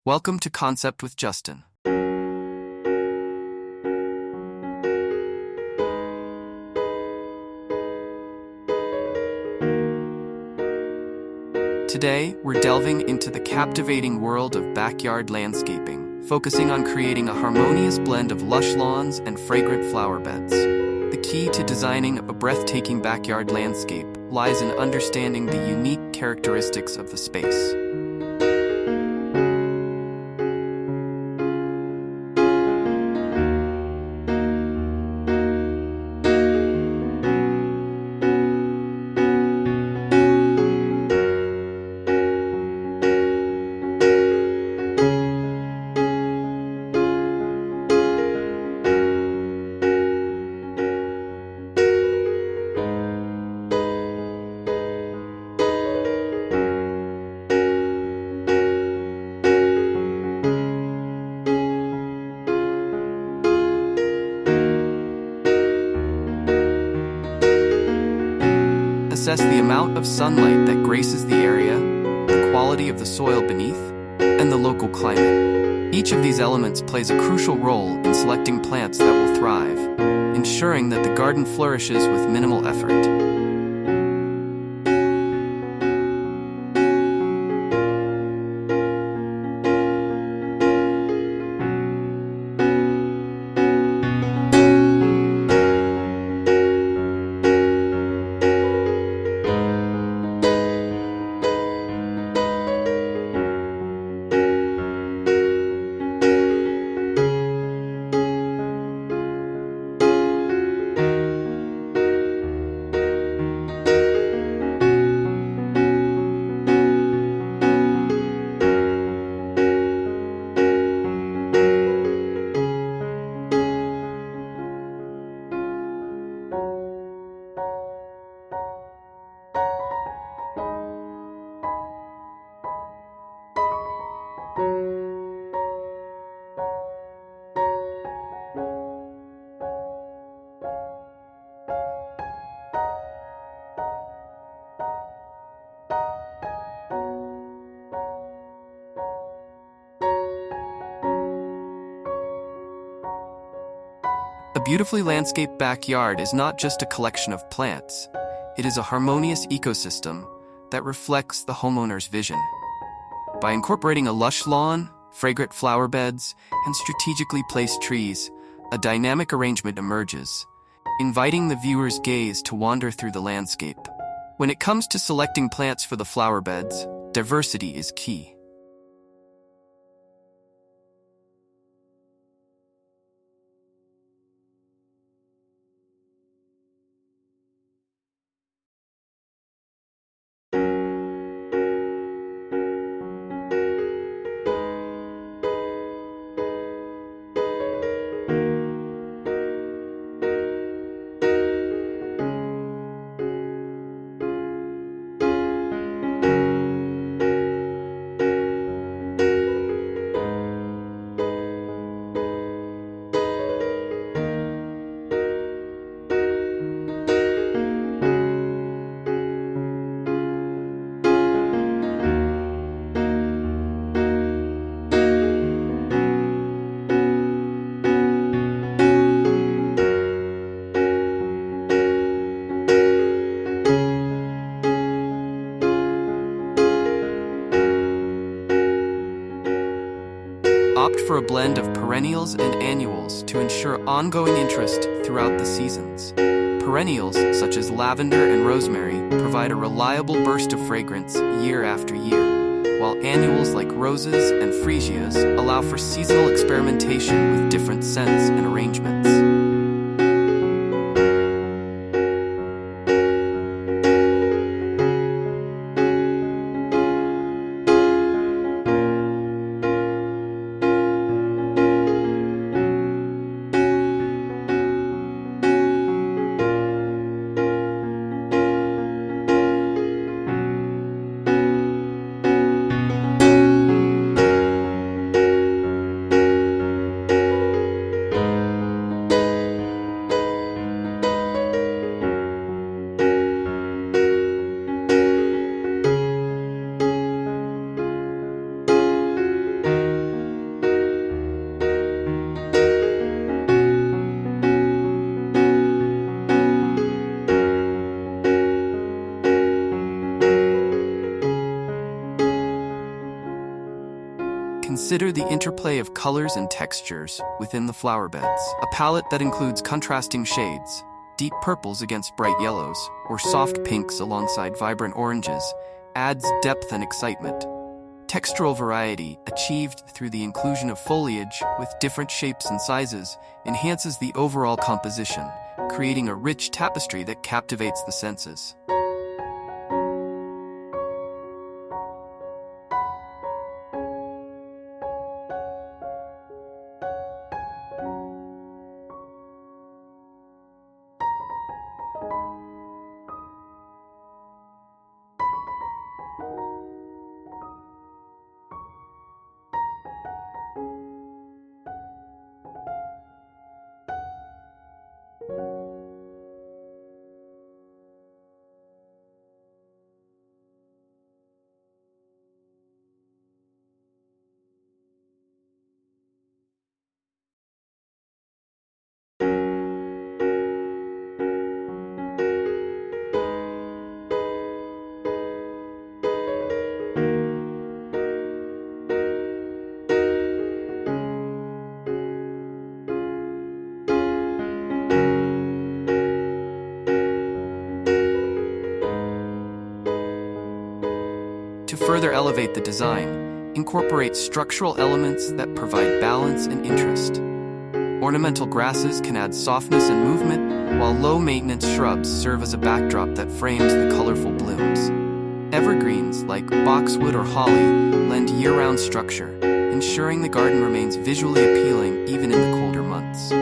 Welcome to Concept with Justin. Today, we're delving into the captivating world of backyard landscaping, focusing on creating a harmonious blend of lush lawns and fragrant flower beds. The key to designing a breathtaking backyard landscape lies in understanding the unique characteristics of the space. Assess the amount of sunlight that graces the area, the quality of the soil beneath, and the local climate. Each of these elements plays a crucial role in selecting plants that will thrive, ensuring that the garden flourishes with minimal effort. A beautifully landscaped backyard is not just a collection of plants. It is a harmonious ecosystem that reflects the homeowner's vision. By incorporating a lush lawn, fragrant flower beds, and strategically placed trees, a dynamic arrangement emerges, inviting the viewer's gaze to wander through the landscape. When it comes to selecting plants for the flower beds, diversity is key. Opt for a blend of perennials and annuals to ensure ongoing interest throughout the seasons. Perennials, such as lavender and rosemary, provide a reliable burst of fragrance year after year, while annuals like roses and freesias allow for seasonal experimentation with different scents and arrangements. Consider the interplay of colors and textures within the flower beds. A palette that includes contrasting shades, deep purples against bright yellows, or soft pinks alongside vibrant oranges, adds depth and excitement. Textural variety, achieved through the inclusion of foliage with different shapes and sizes, enhances the overall composition, creating a rich tapestry that captivates the senses. To further elevate the design, incorporate structural elements that provide balance and interest. Ornamental grasses can add softness and movement, while low-maintenance shrubs serve as a backdrop that frames the colorful blooms. Evergreens like boxwood or holly lend year-round structure, ensuring the garden remains visually appealing even in the colder months.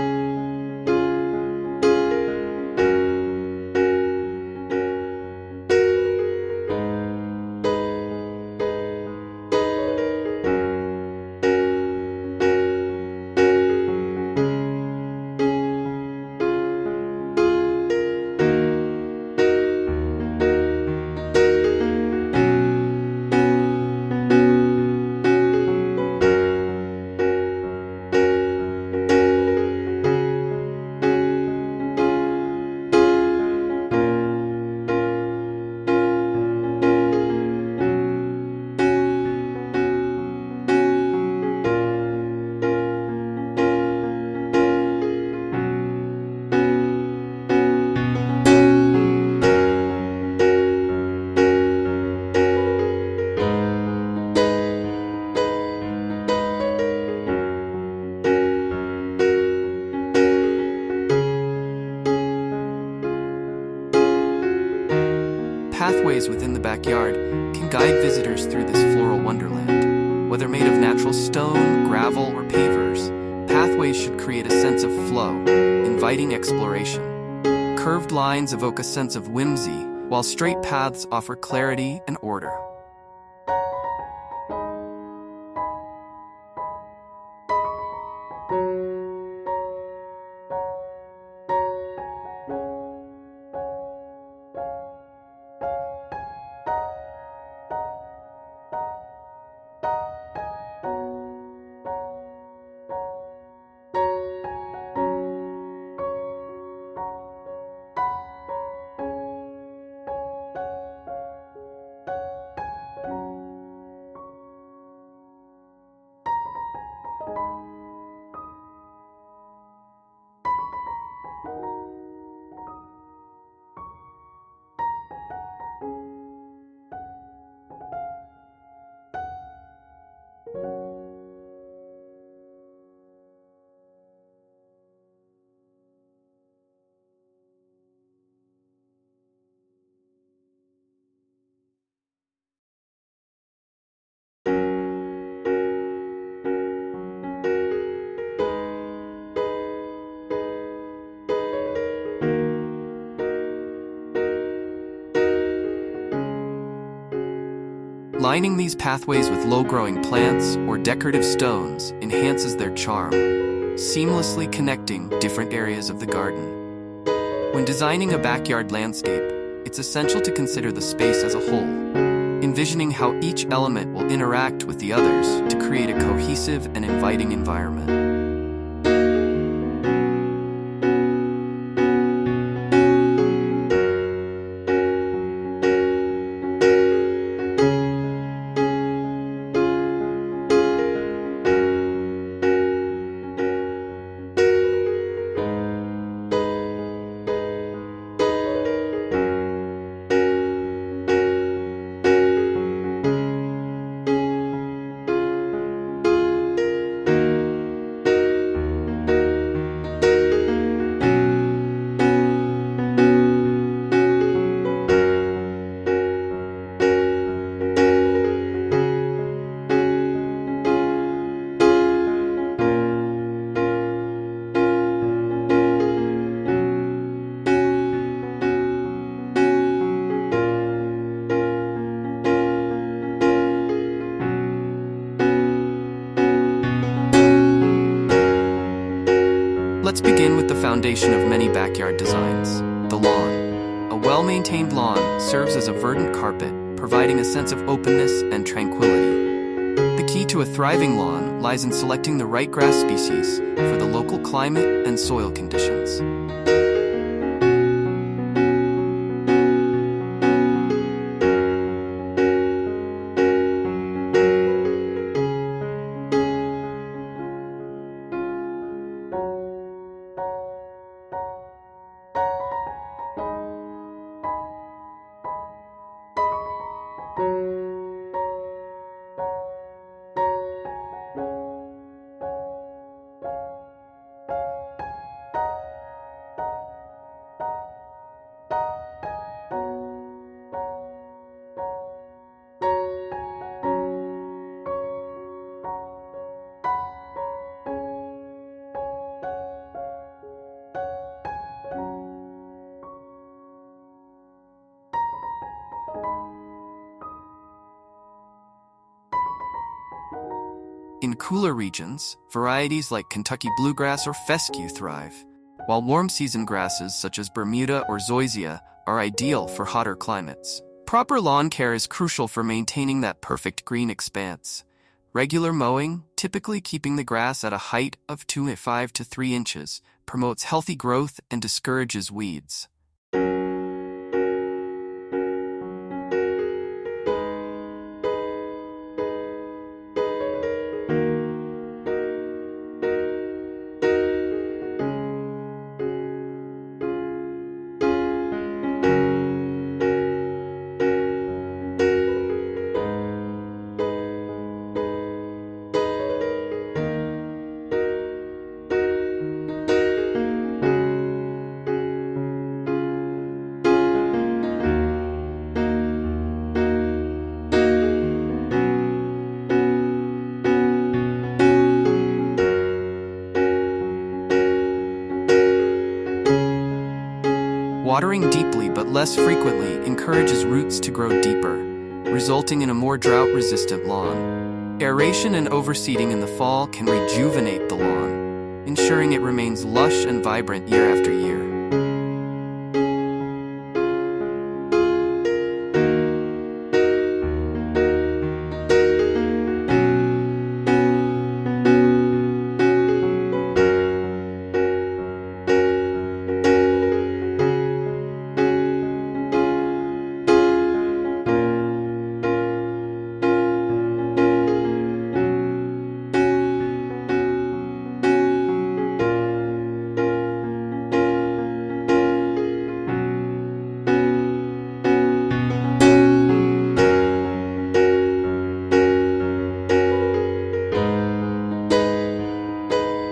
Pathways within the backyard can guide visitors through this floral wonderland. Whether made of natural stone, gravel, or pavers, pathways should create a sense of flow, inviting exploration. Curved lines evoke a sense of whimsy, while straight paths offer clarity and order. Lining these pathways with low-growing plants or decorative stones enhances their charm, seamlessly connecting different areas of the garden. When designing a backyard landscape, it's essential to consider the space as a whole, envisioning how each element will interact with the others to create a cohesive and inviting environment. Let's begin with the foundation of many backyard designs, the lawn. A well-maintained lawn serves as a verdant carpet, providing a sense of openness and tranquility. The key to a thriving lawn lies in selecting the right grass species for the local climate and soil conditions. In cooler regions, varieties like Kentucky bluegrass or fescue thrive, while warm-season grasses such as Bermuda or zoysia are ideal for hotter climates. Proper lawn care is crucial for maintaining that perfect green expanse. Regular mowing, typically keeping the grass at a height of 2.5 to 3 inches, promotes healthy growth and discourages weeds. Watering deeply but less frequently encourages roots to grow deeper, resulting in a more drought-resistant lawn. Aeration and overseeding in the fall can rejuvenate the lawn, ensuring it remains lush and vibrant year after year.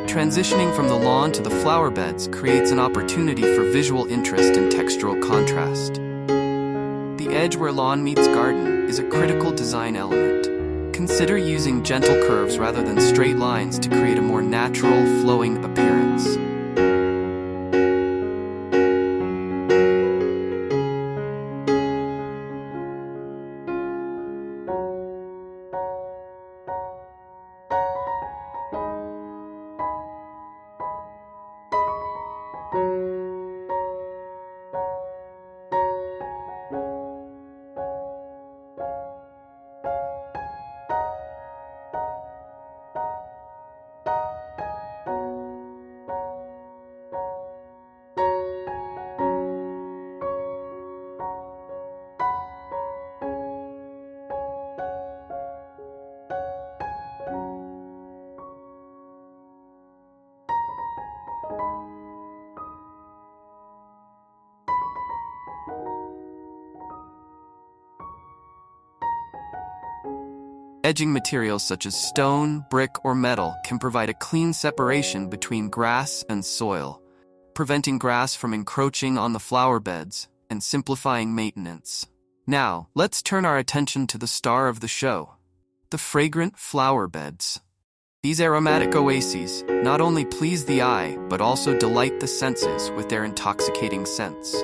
Transitioning from the lawn to the flower beds creates an opportunity for visual interest and textural contrast. The edge where lawn meets garden is a critical design element. Consider using gentle curves rather than straight lines to create a more natural, flowing appearance. Edging materials such as stone, brick, or metal can provide a clean separation between grass and soil, preventing grass from encroaching on the flower beds and simplifying maintenance. Now, let's turn our attention to the star of the show, the fragrant flower beds. These aromatic oases not only please the eye, but also delight the senses with their intoxicating scents.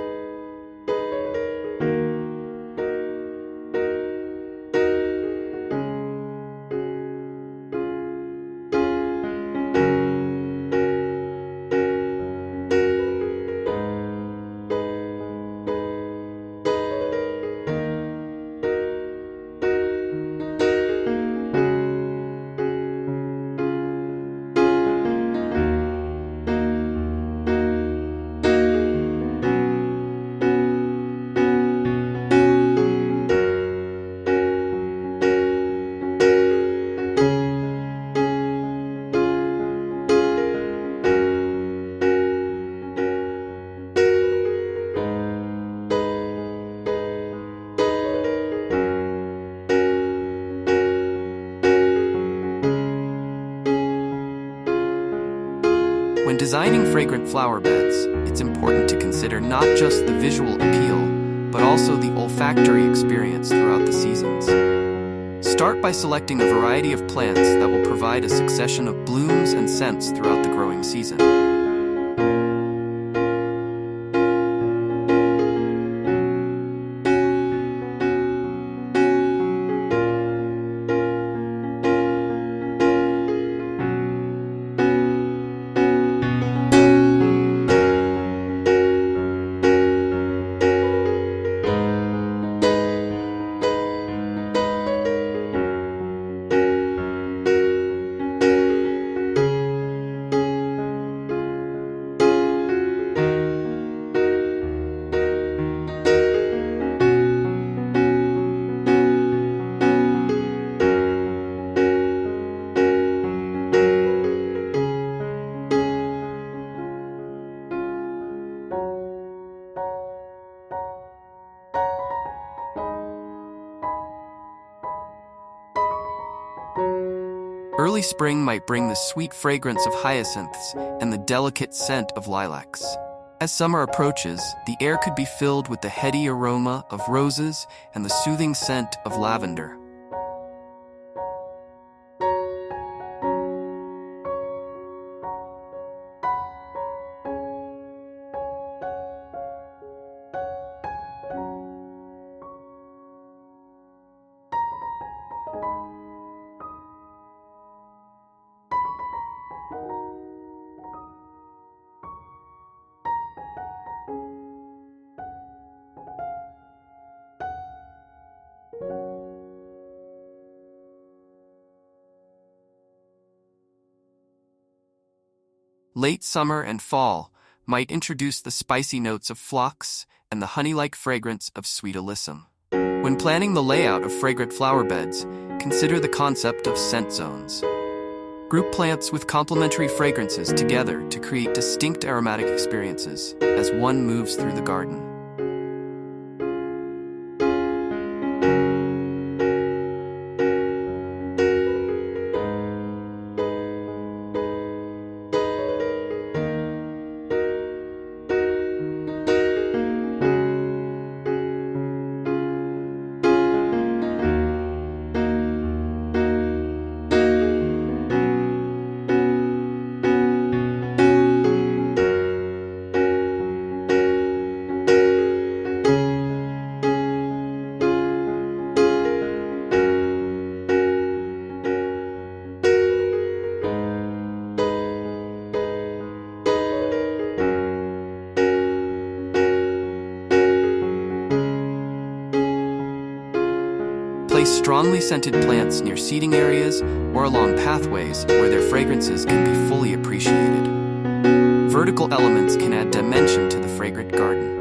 When designing fragrant flower beds, it's important to consider not just the visual appeal, but also the olfactory experience throughout the seasons. Start by selecting a variety of plants that will provide a succession of blooms and scents throughout the growing season. Early spring might bring the sweet fragrance of hyacinths and the delicate scent of lilacs. As summer approaches, the air could be filled with the heady aroma of roses and the soothing scent of lavender. Late summer and fall might introduce the spicy notes of phlox and the honey-like fragrance of sweet alyssum. When planning the layout of fragrant flower beds, consider the concept of scent zones. Group plants with complementary fragrances together to create distinct aromatic experiences as one moves through the garden. Place strongly scented plants near seating areas or along pathways where their fragrances can be fully appreciated. Vertical elements can add dimension to the fragrant garden.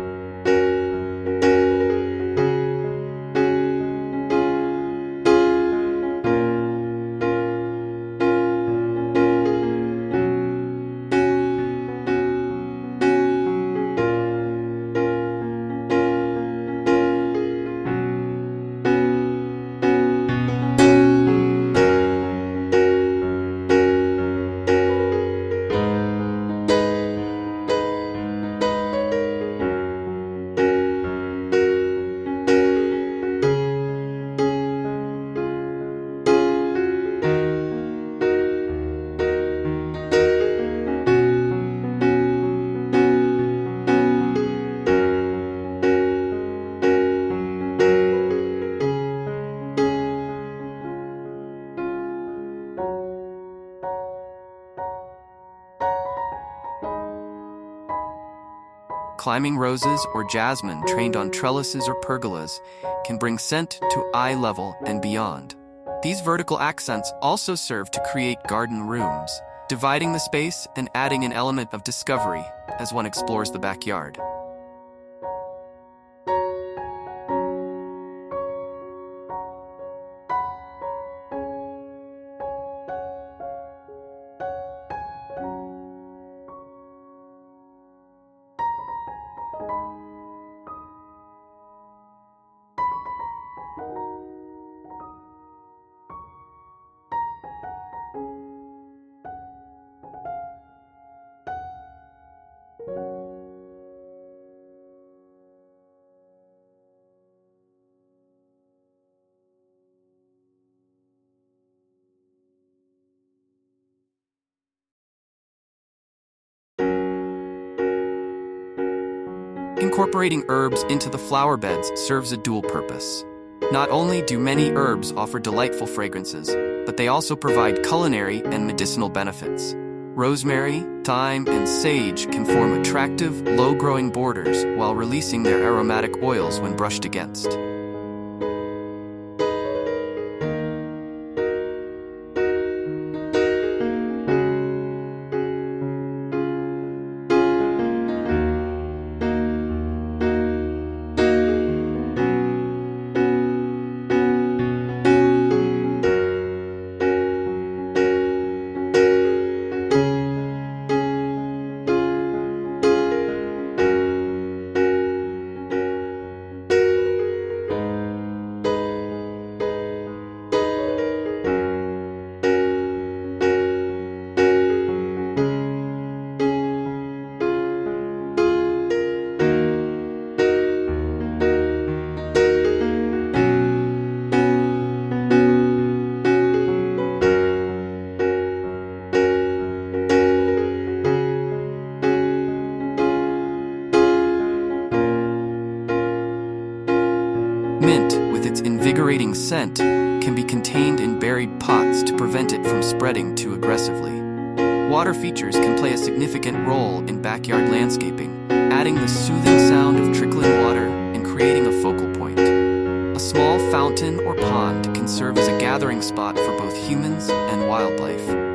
Climbing roses or jasmine trained on trellises or pergolas can bring scent to eye level and beyond. These vertical accents also serve to create garden rooms, dividing the space and adding an element of discovery as one explores the backyard. Incorporating herbs into the flower beds serves a dual purpose. Not only do many herbs offer delightful fragrances, but they also provide culinary and medicinal benefits. Rosemary, thyme, and sage can form attractive, low-growing borders while releasing their aromatic oils when brushed against. Mint, with its invigorating scent, can be contained in buried pots to prevent it from spreading too aggressively. Water features can play a significant role in backyard landscaping, adding the soothing sound of trickling water and creating a focal point. A small fountain or pond can serve as a gathering spot for both humans and wildlife.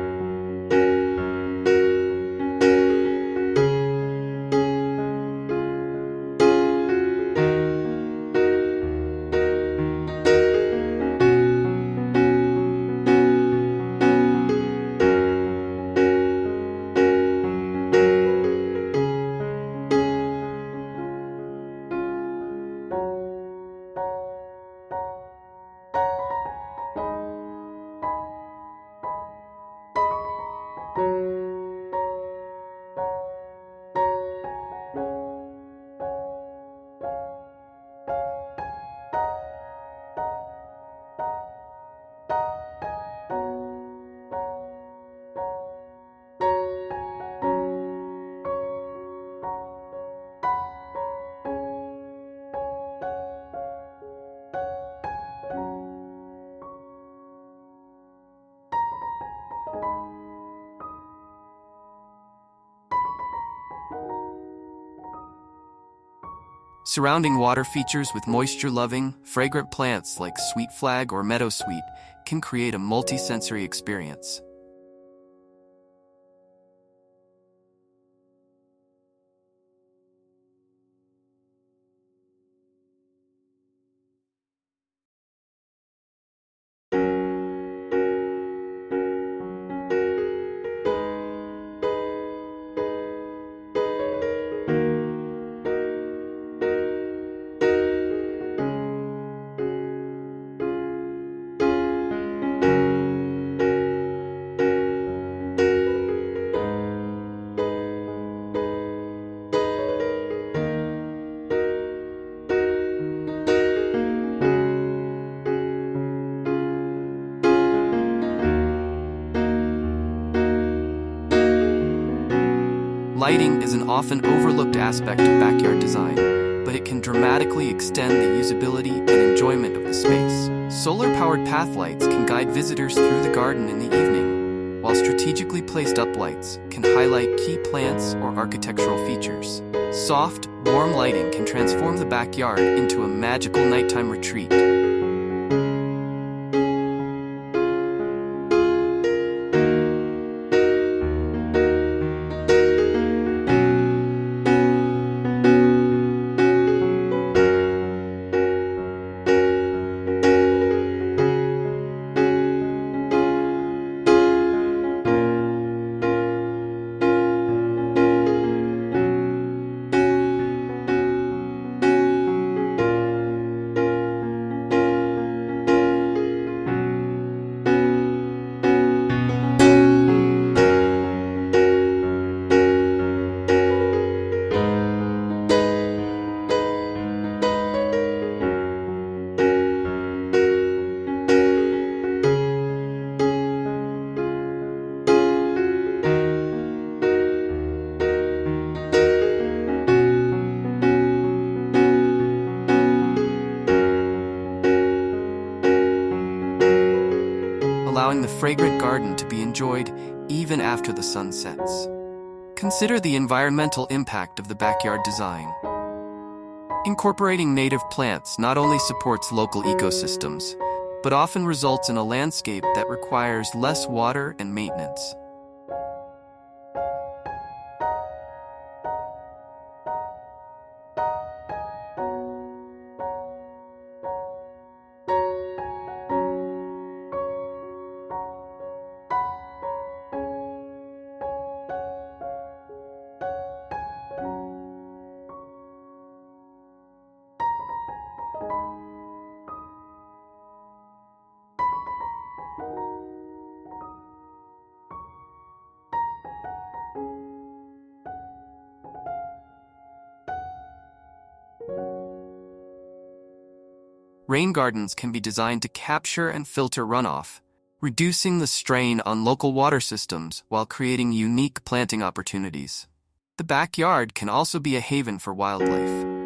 Surrounding water features with moisture-loving, fragrant plants like sweet flag or meadowsweet can create a multi-sensory experience. Lighting is an often overlooked aspect of backyard design, but it can dramatically extend the usability and enjoyment of the space. Solar-powered path lights can guide visitors through the garden in the evening, while strategically placed uplights can highlight key plants or architectural features. Soft, warm lighting can transform the backyard into a magical nighttime retreat. fragrant garden to be enjoyed even after the sun sets. Consider the environmental impact of the backyard design. Incorporating native plants not only supports local ecosystems, but often results in a landscape that requires less water and maintenance. Rain gardens can be designed to capture and filter runoff, reducing the strain on local water systems while creating unique planting opportunities. The backyard can also be a haven for wildlife.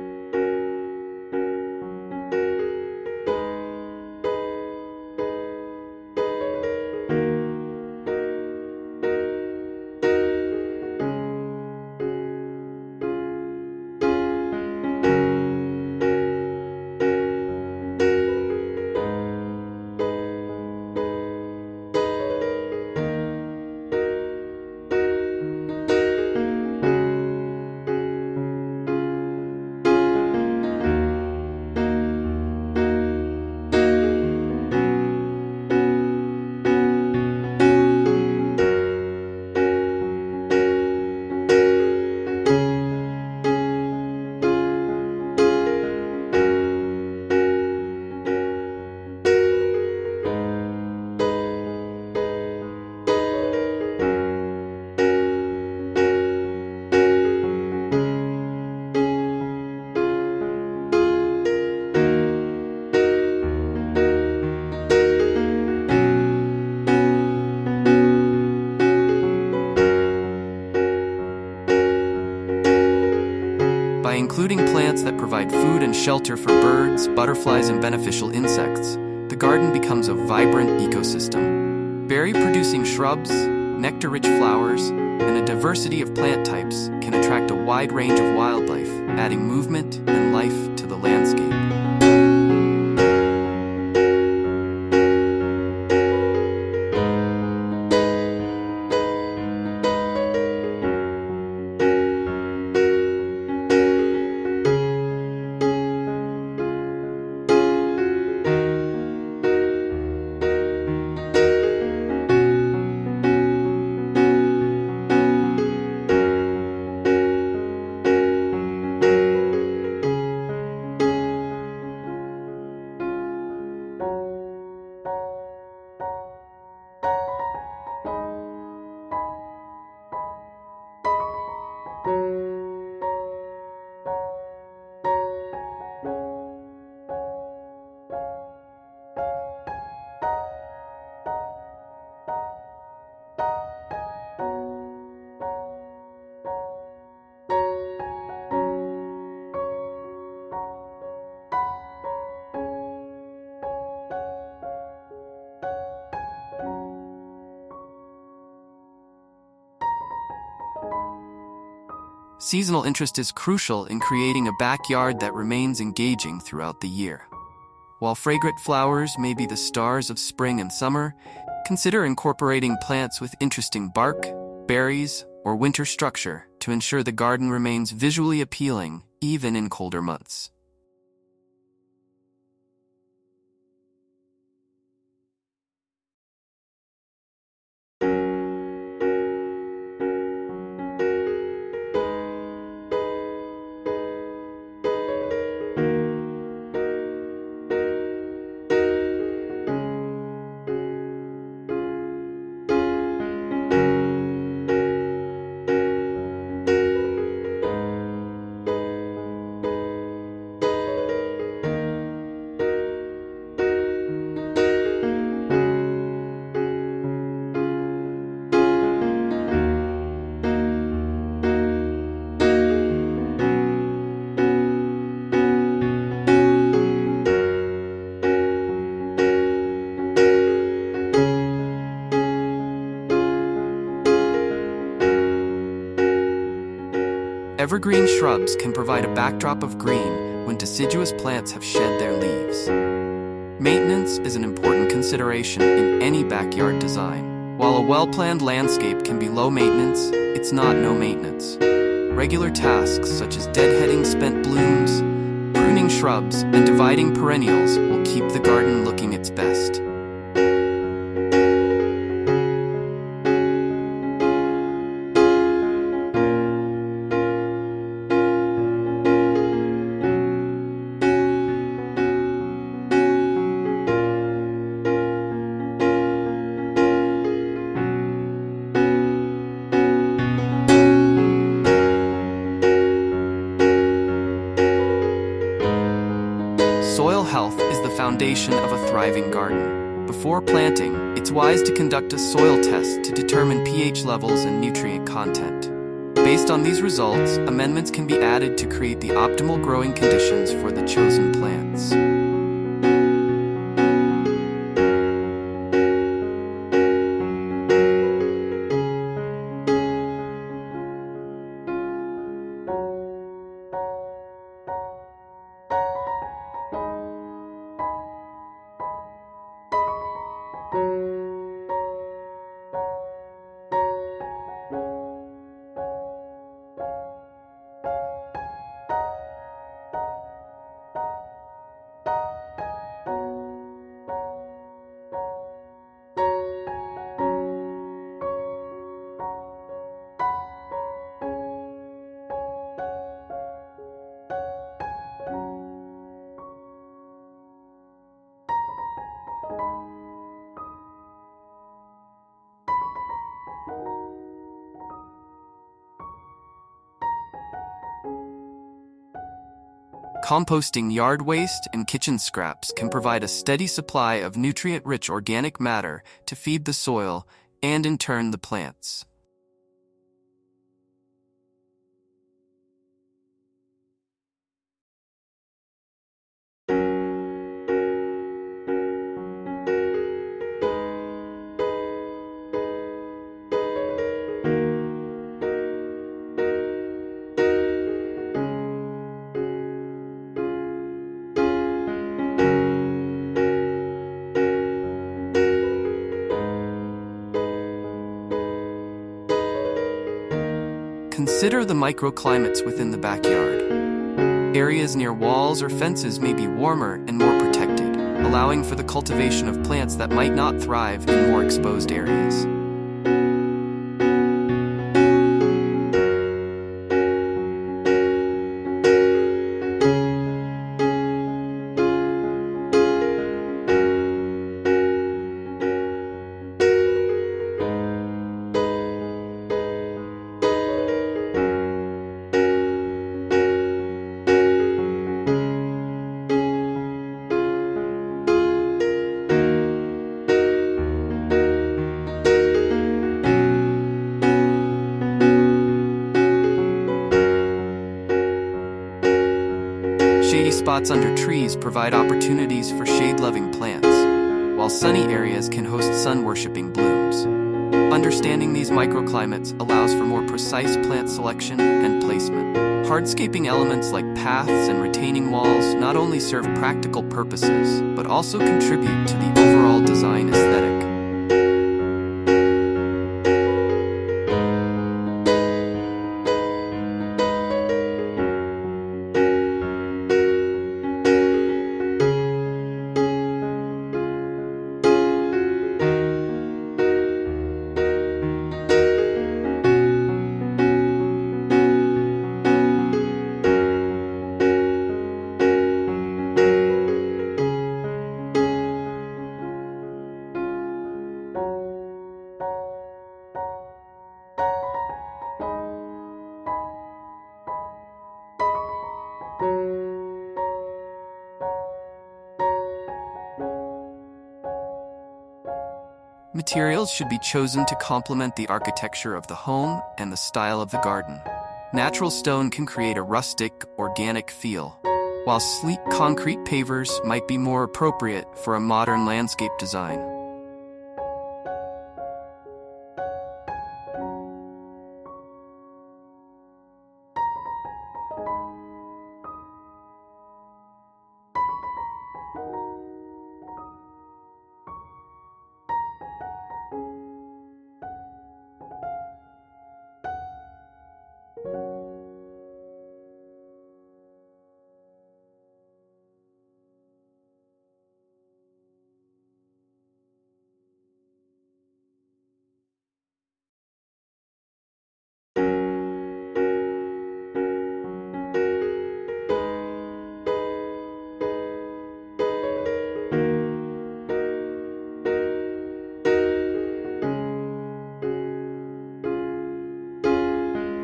By including plants that provide food and shelter for birds, butterflies, and beneficial insects, the garden becomes a vibrant ecosystem. Berry-producing shrubs, nectar-rich flowers, and a diversity of plant types can attract a wide range of wildlife, adding movement and life to the landscape. Seasonal interest is crucial in creating a backyard that remains engaging throughout the year. While fragrant flowers may be the stars of spring and summer, consider incorporating plants with interesting bark, berries, or winter structure to ensure the garden remains visually appealing even in colder months. Evergreen shrubs can provide a backdrop of green when deciduous plants have shed their leaves. Maintenance is an important consideration in any backyard design. While a well-planned landscape can be low maintenance, it's not no maintenance. Regular tasks such as deadheading spent blooms, pruning shrubs, and dividing perennials will keep the garden looking its best. Soil health is the foundation of a thriving garden. Before planting, it's wise to conduct a soil test to determine pH levels and nutrient content. Based on these results, amendments can be added to create the optimal growing conditions for the chosen plants. Composting yard waste and kitchen scraps can provide a steady supply of nutrient-rich organic matter to feed the soil and, in turn, the plants. Consider the microclimates within the backyard. Areas near walls or fences may be warmer and more protected, allowing for the cultivation of plants that might not thrive in more exposed areas. Shady spots under trees provide opportunities for shade-loving plants, while sunny areas can host sun-worshipping blooms. Understanding these microclimates allows for more precise plant selection and placement. Hardscaping elements like paths and retaining walls not only serve practical purposes, but also contribute to the overall design aesthetic. Materials should be chosen to complement the architecture of the home and the style of the garden. Natural stone can create a rustic, organic feel, while sleek concrete pavers might be more appropriate for a modern landscape design.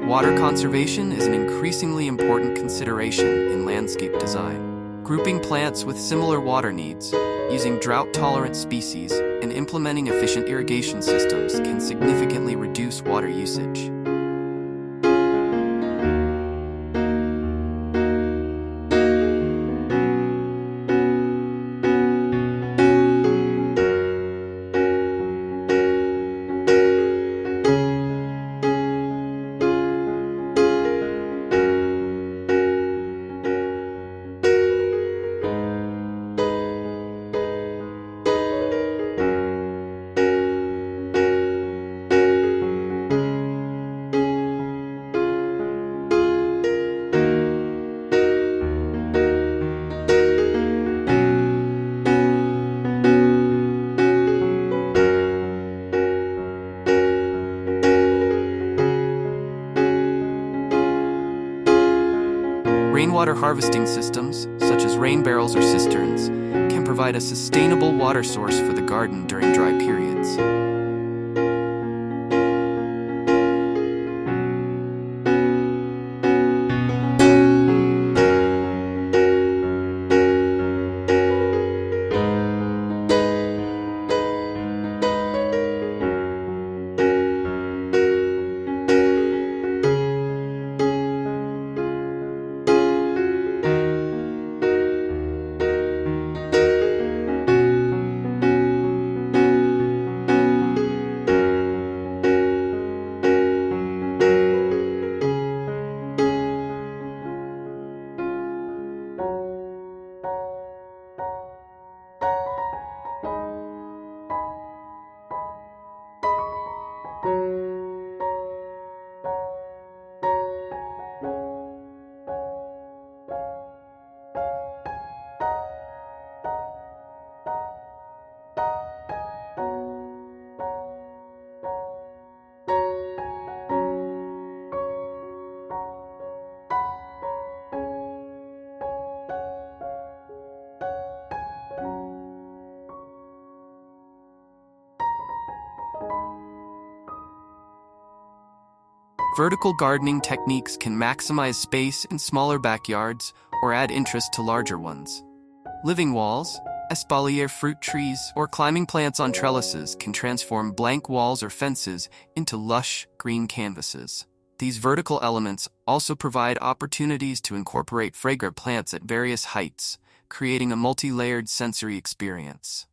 Water conservation is an increasingly important consideration in landscape design. Grouping plants with similar water needs, using drought-tolerant species, and implementing efficient irrigation systems can significantly reduce water usage. Rainwater harvesting systems, such as rain barrels or cisterns, can provide a sustainable water source for the garden during dry periods. Vertical gardening techniques can maximize space in smaller backyards or add interest to larger ones. Living walls, espalier fruit trees, or climbing plants on trellises can transform blank walls or fences into lush, green canvases. These vertical elements also provide opportunities to incorporate fragrant plants at various heights, creating a multi-layered sensory experience.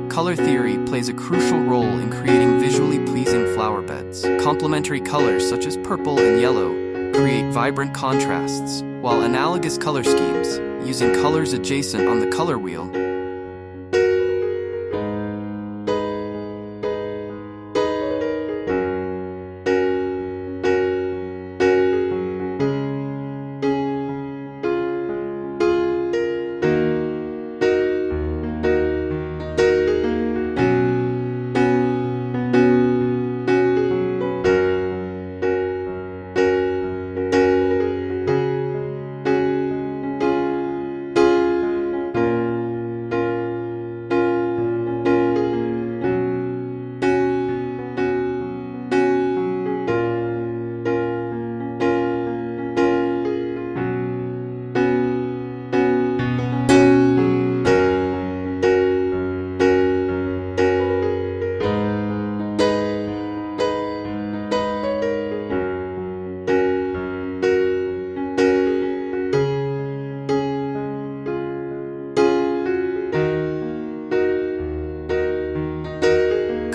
Color theory plays a crucial role in creating visually pleasing flower beds. Complementary colors such as purple and yellow create vibrant contrasts, while analogous color schemes, using colors adjacent on the color wheel,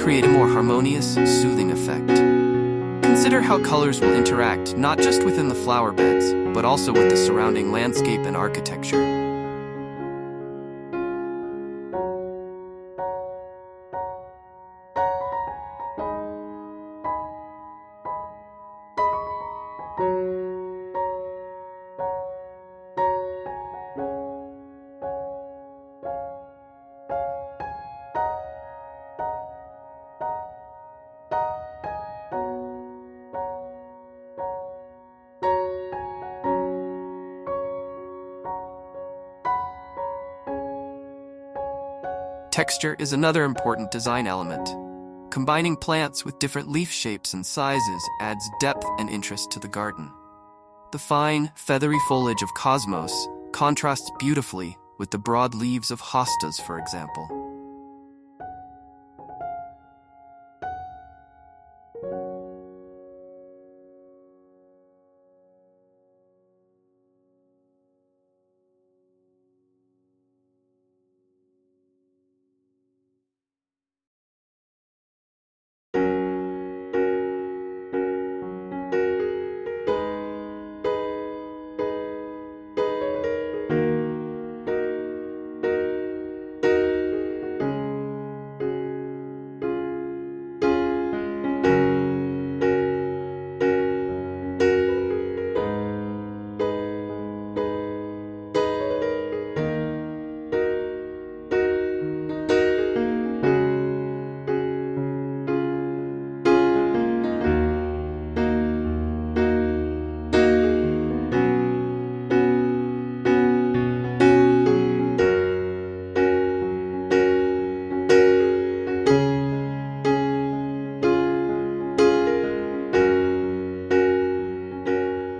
create a more harmonious, soothing effect. Consider how colors will interact not just within the flower beds, but also with the surrounding landscape and architecture. Texture is another important design element. Combining plants with different leaf shapes and sizes adds depth and interest to the garden. The fine, feathery foliage of cosmos contrasts beautifully with the broad leaves of hostas, for example.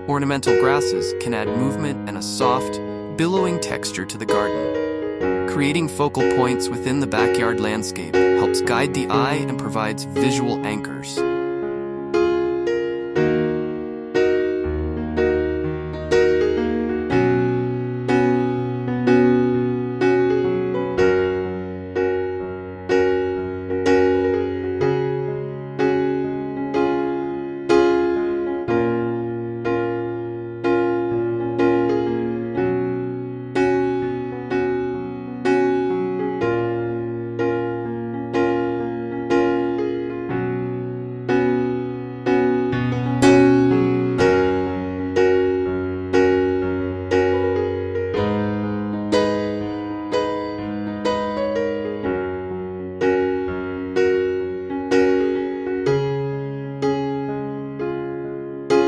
Ornamental grasses can add movement and a soft, billowing texture to the garden. Creating focal points within the backyard landscape helps guide the eye and provides visual anchors.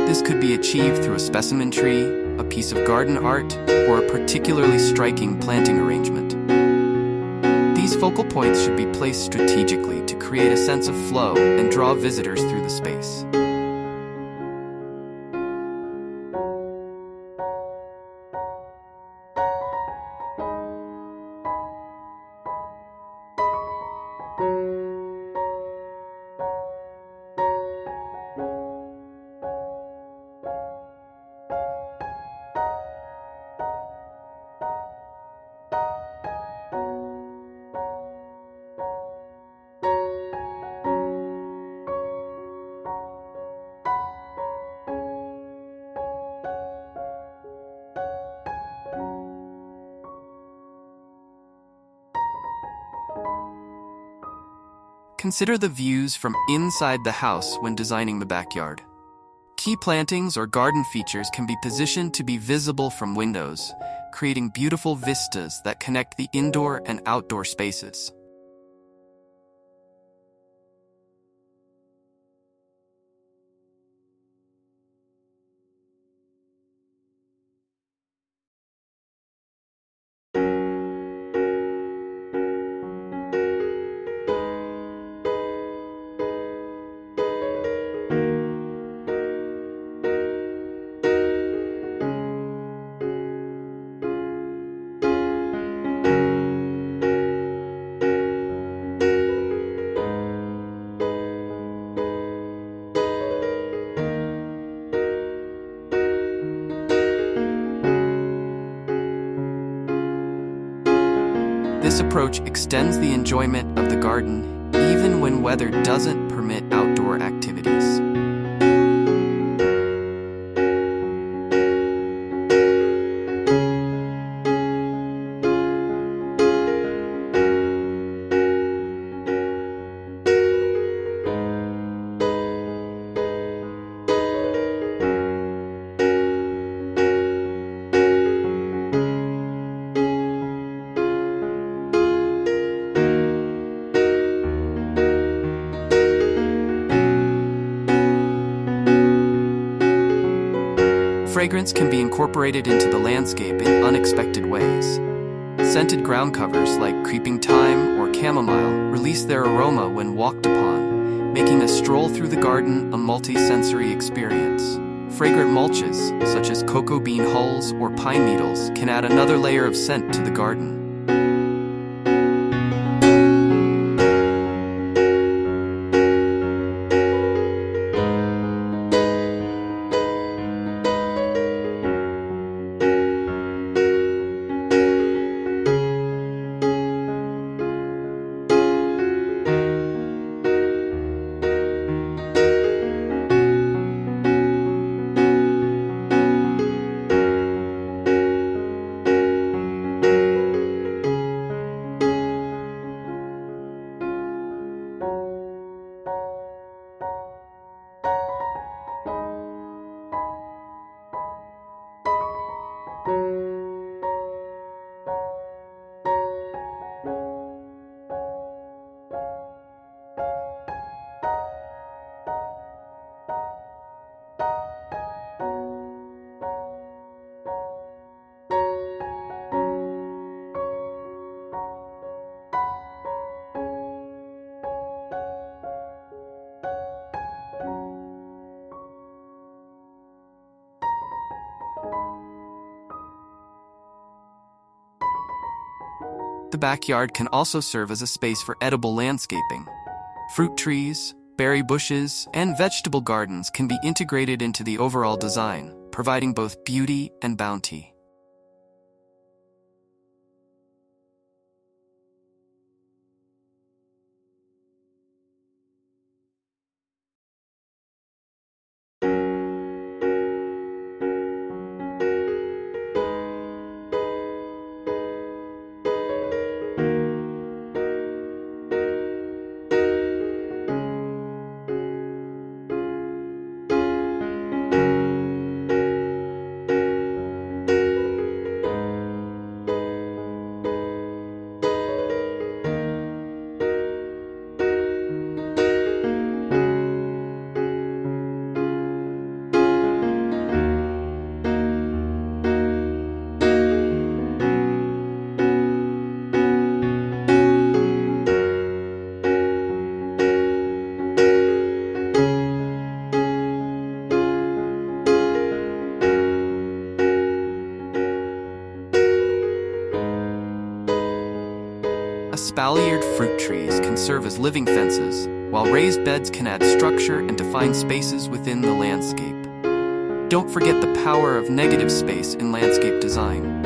This could be achieved through a specimen tree, a piece of garden art, or a particularly striking planting arrangement. These focal points should be placed strategically to create a sense of flow and draw visitors through the space. Consider the views from inside the house when designing the backyard. Key plantings or garden features can be positioned to be visible from windows, creating beautiful vistas that connect the indoor and outdoor spaces. This approach extends the enjoyment of the garden even when weather doesn't permit outdoor activities. Fragrance can be incorporated into the landscape in unexpected ways. Scented ground covers like creeping thyme or chamomile release their aroma when walked upon, making a stroll through the garden a multi-sensory experience. Fragrant mulches, such as cocoa bean hulls or pine needles, can add another layer of scent to the garden. The backyard can also serve as a space for edible landscaping. Fruit trees, berry bushes, and vegetable gardens can be integrated into the overall design, providing both beauty and bounty. Espaliered fruit trees can serve as living fences, while raised beds can add structure and define spaces within the landscape. Don't forget the power of negative space in landscape design.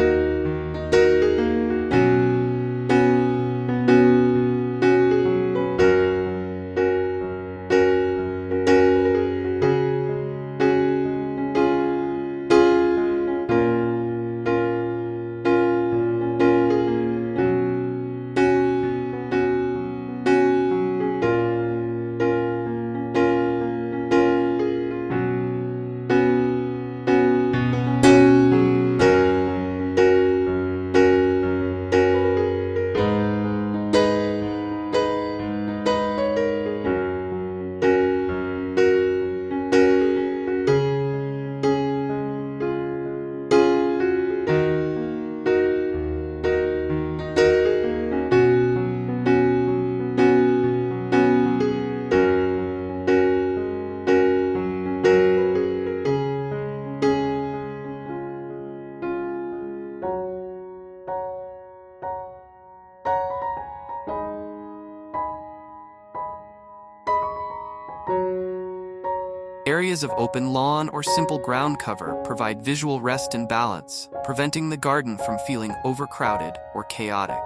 Areas of open lawn or simple ground cover provide visual rest and balance, preventing the garden from feeling overcrowded or chaotic.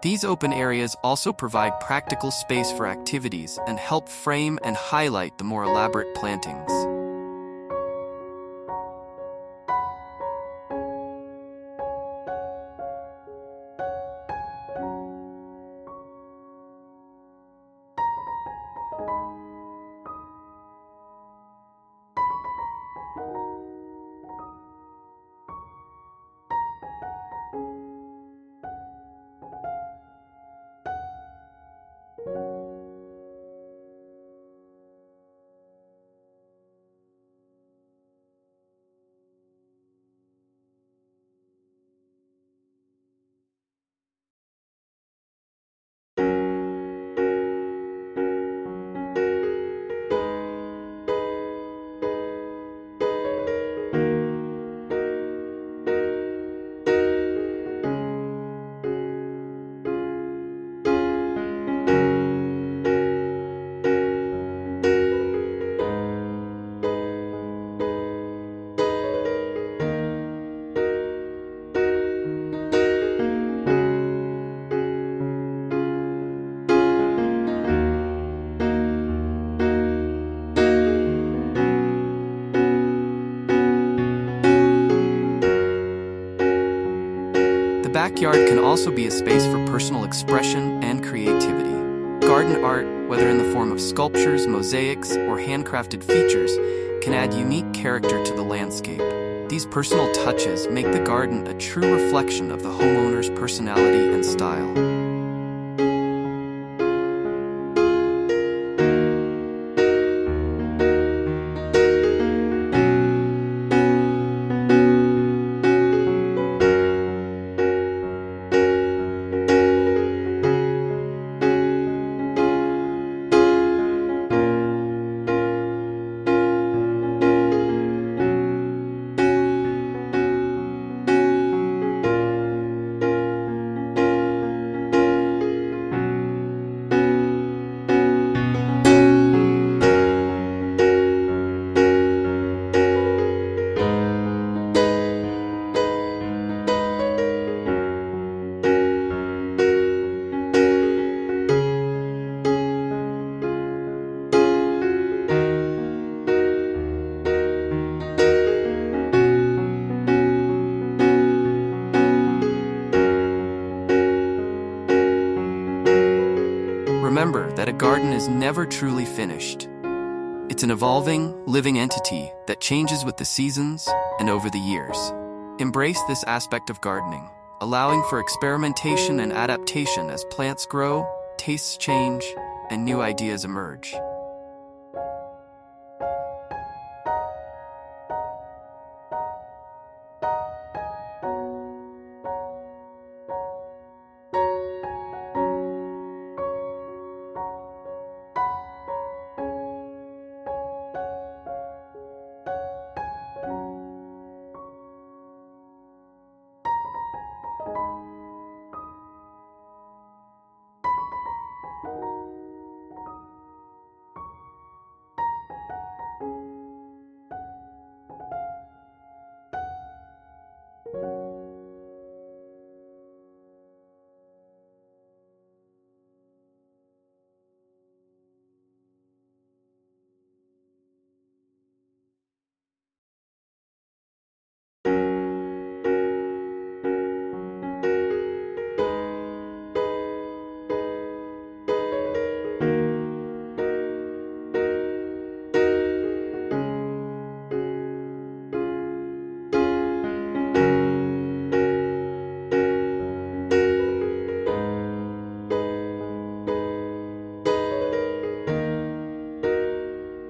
These open areas also provide practical space for activities and help frame and highlight the more elaborate plantings. The backyard can also be a space for personal expression and creativity. Garden art, whether in the form of sculptures, mosaics, or handcrafted features, can add unique character to the landscape. These personal touches make the garden a true reflection of the homeowner's personality and style. Remember that a garden is never truly finished. It's an evolving, living entity that changes with the seasons and over the years. Embrace this aspect of gardening, allowing for experimentation and adaptation as plants grow, tastes change, and new ideas emerge.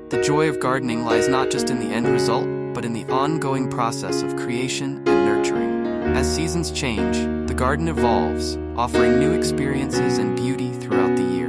The joy of gardening lies not just in the end result, but in the ongoing process of creation and nurturing. As seasons change, the garden evolves, offering new experiences and beauty throughout the year.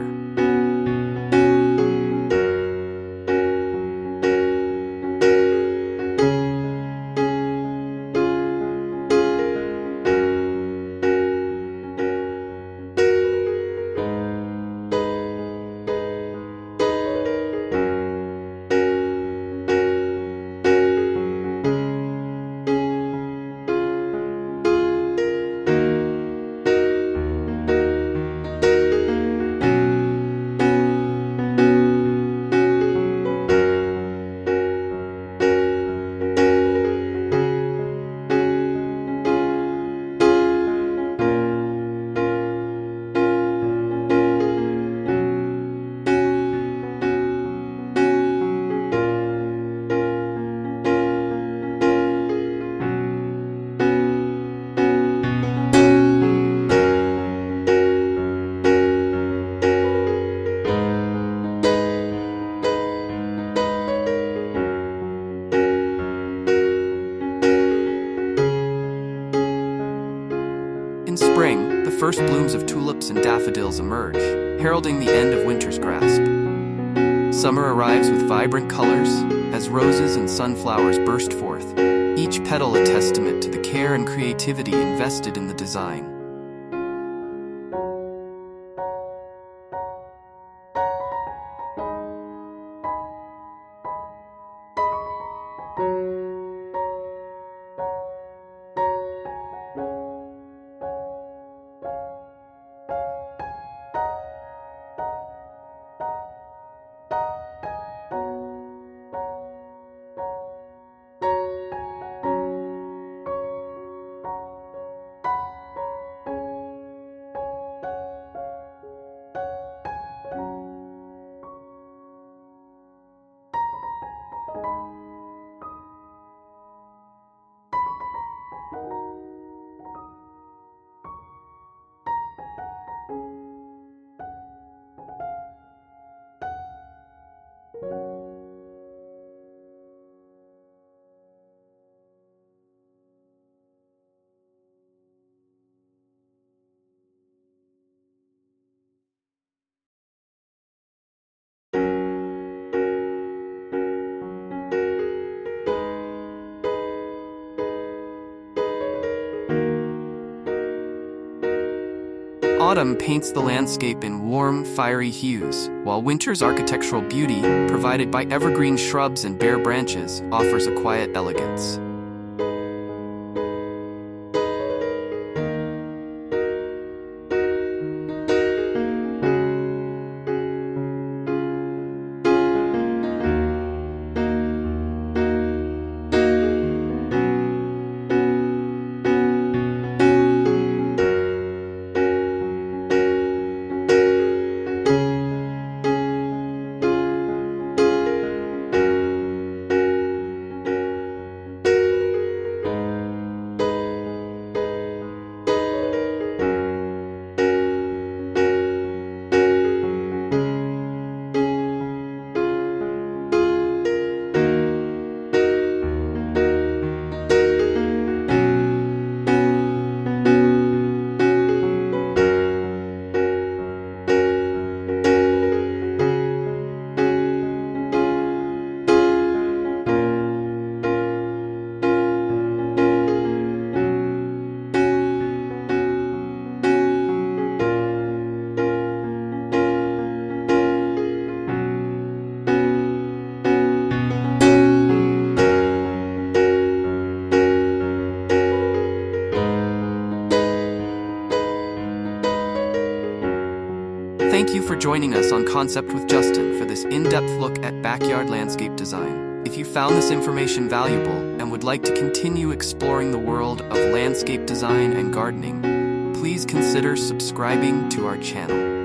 first blooms of tulips and daffodils emerge, heralding the end of winter's grasp. Summer arrives with vibrant colors as roses and sunflowers burst forth, each petal a testament to the care and creativity invested in the design. Autumn paints the landscape in warm, fiery hues, while winter's architectural beauty, provided by evergreen shrubs and bare branches, offers a quiet elegance. Thank you for joining us on Concept with Justin for this in-depth look at backyard landscape design. If you found this information valuable and would like to continue exploring the world of landscape design and gardening, please consider subscribing to our channel.